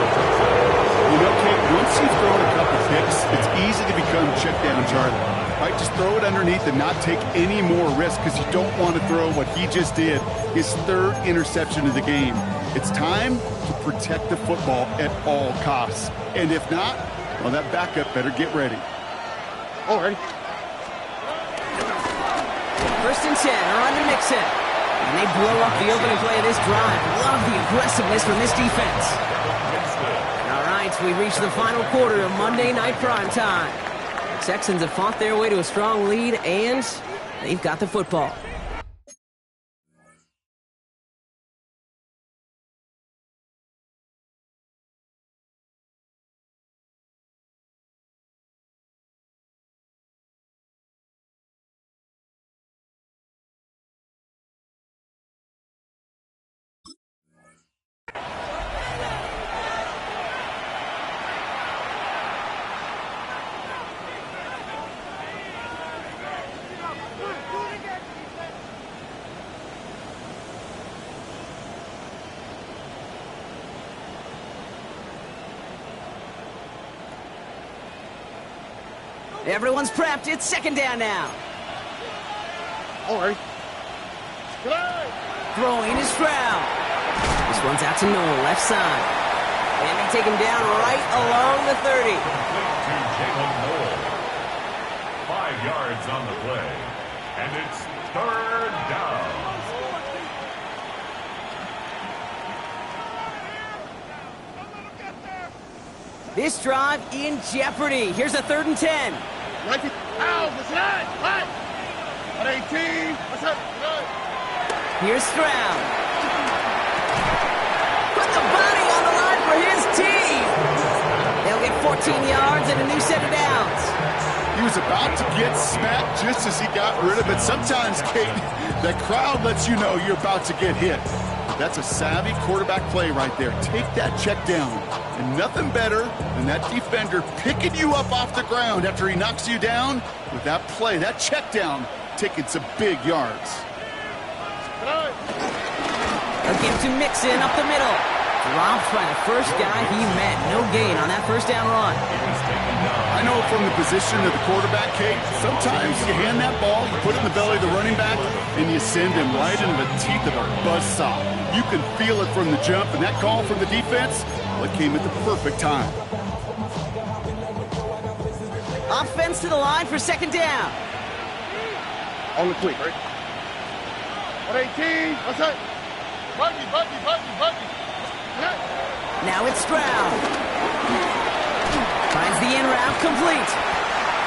You know, Kate, once you've thrown a couple picks, it's easy to become check down Charlie. Right, just throw it underneath and not take any more risk, because you don't want to throw what he just did, his 3rd interception of the game. It's time to protect the football at all costs. And if not, well, that backup better get ready. Oh, ready. 1st and 10, are on to Mixon. And they blow up the opening play of this drive. Love the aggressiveness from this defense. All right, we reach the final quarter of Monday Night Primetime. The Texans have fought their way to a strong lead, and they've got the football. Everyone's prepped. It's second down now. All right. Throwing is Stroud. This one's out to Noel, left side. And they take him down right along the 30. Complete to Jalen Noel. 5 yards on the play. And it's third down. This drive in jeopardy. Here's a 3rd and 10. Right. Out. That's right. Right. At 18. What's up? Right. Here's Stroud. Put the body on the line for his team. They'll get 14 yards and a new set of downs. He was about to get smacked just as he got rid of it. Sometimes, Kate, that crowd lets you know you're about to get hit. But that's a savvy quarterback play right there. Take that check down. And nothing better than that defender picking you up off the ground after he knocks you down with that play, that check down, taking some big yards. Again to Mixon up the middle. Dropped by the first guy he met. No gain on that first down run. I know from the position of the quarterback, Kate, sometimes you hand that ball, you put it in the belly of the running back, and you send him right into the teeth of a buzzsaw. You can feel it from the jump, and that call from the defense, well, it came at the perfect time. Offense to the line for second down. On the quick, right? At 18. What's up? Buggy. Now it's Stroud. Finds the in route complete.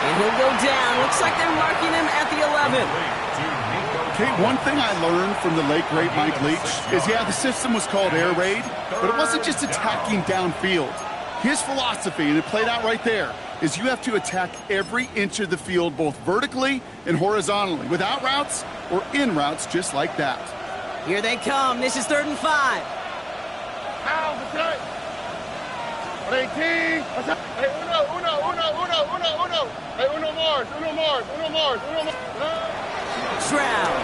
And he'll go down. Looks like they're marking him at the 11. Okay, one thing I learned from the late, great Mike Leach is, yeah, the system was called air raid, but it wasn't just attacking downfield. His philosophy, and it played out right there, is you have to attack every inch of the field, both vertically and horizontally, without routes or in routes just like that. Here they come. This is 3rd and 5. Ow, that's right. At 18. What's up? Hey, uno. Hey, uno Mars. Stroud.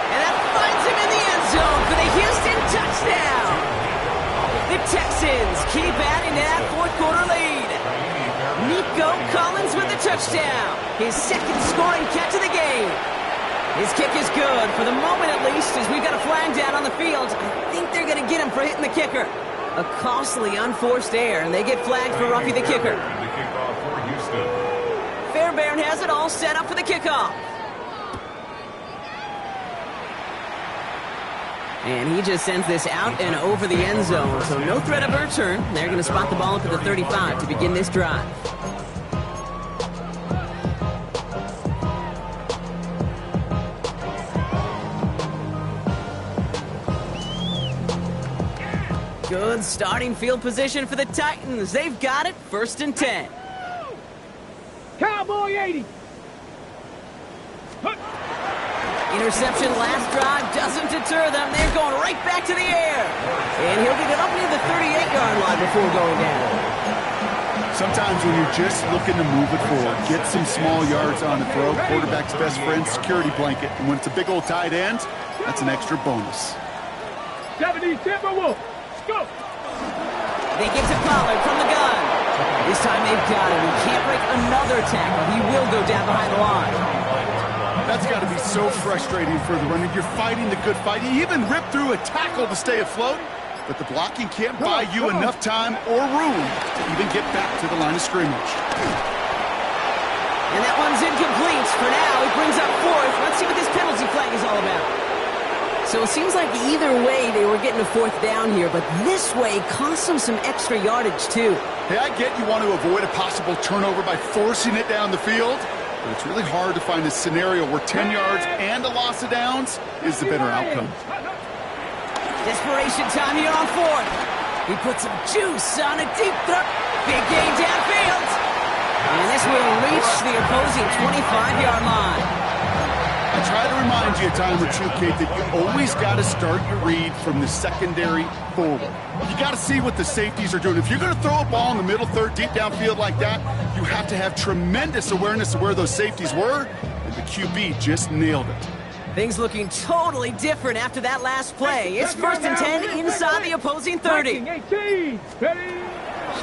And that finds him in the end zone for the Houston touchdown. The Texans keep adding to that 4th quarter lead. Nico Collins with the touchdown. His 2nd scoring catch of the game. His kick is good, for the moment at least, as we've got a flag down on the field. I think they're going to get him for hitting the kicker. A costly unforced error, and they get flagged for roughing the kicker. The kickoff for Houston. Fairbairn has it all set up for the kickoff. And he just sends this out and over the end zone, so no threat of a return. They're going to spot the ball up at the 35 to begin this drive. Good starting field position for the Titans. They've got it, 1st and 10. Cowboy 80. Interception last drive doesn't deter them. They're going right back to the air. And he'll get it up near the 38-yard line before going down. Sometimes when you're just looking to move it forward, get some small yards on the throw, quarterback's best friend, security blanket. And when it's a big old tight end, that's an extra bonus. 70 Timberwolves. Go. They get to Pollard from the gun. This time they've got him. He can't break another tackle. He will go down behind the line. That's got to be so frustrating for the runner. You're fighting the good fight. He even ripped through a tackle to stay afloat, but the blocking can't buy you enough time or room to even get back to the line of scrimmage. And that one's incomplete. For now, he brings up 4th. Let's see what this penalty flag is all about. So it seems like either way they were getting a 4th down here, but this way cost them some extra yardage too. Hey, I get you want to avoid a possible turnover by forcing it down the field, but it's really hard to find a scenario where 10 yards and a loss of downs is the better outcome. Desperation time here on 4th. He puts some juice on a deep throw. Big gain downfield. And this will reach the opposing 25-yard line. I try to remind you a time or two, Kate, that you always got to start your read from the secondary forward. You got to see what the safeties are doing. If you're going to throw a ball in the middle third, deep downfield like that, you have to have tremendous awareness of where those safeties were, and the QB just nailed it. Things looking totally different after that last play. It's 1st and 10 inside the opposing 30. 18. Ready.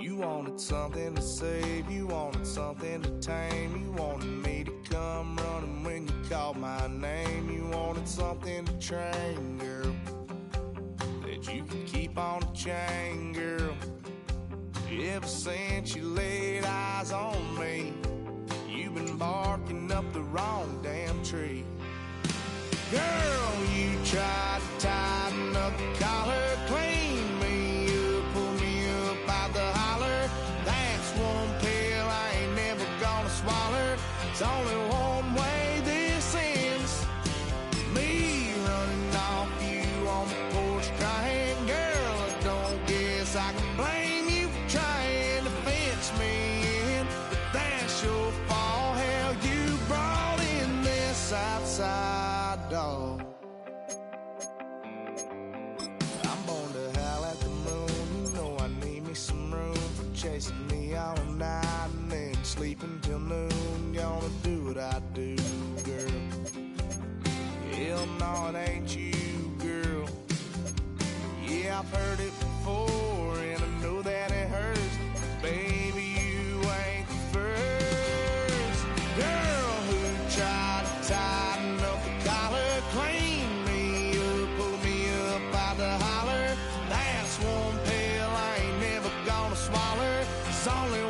You wanted something to save, you wanted something to tame. You wanted me to come running when you called my name. You wanted something to train, girl, that you could keep on the chain, girl. Ever since you laid eyes on me, you've been barking up the wrong damn tree. Girl, you tried to tighten up the collar, clean me up, pull me up out the holler. That's one pill I ain't never gonna swallow. It's only one way this ends. Me running off you on the porch crying. Girl, I don't guess I can blame you for trying to fence me in. But that's your fault, hell, you brought in this outside dog. I'm born to howl at the moon. You know I need me some room for chasing me all night and then sleeping till noon. Gonna do what I do, girl. Hell no, it ain't you, girl. Yeah, I've heard it before and I know that it hurts. Baby, you ain't the first girl who tried to tighten up the collar, clean me up, pull me up out the holler. That's one pill I ain't never gonna swallow. It's only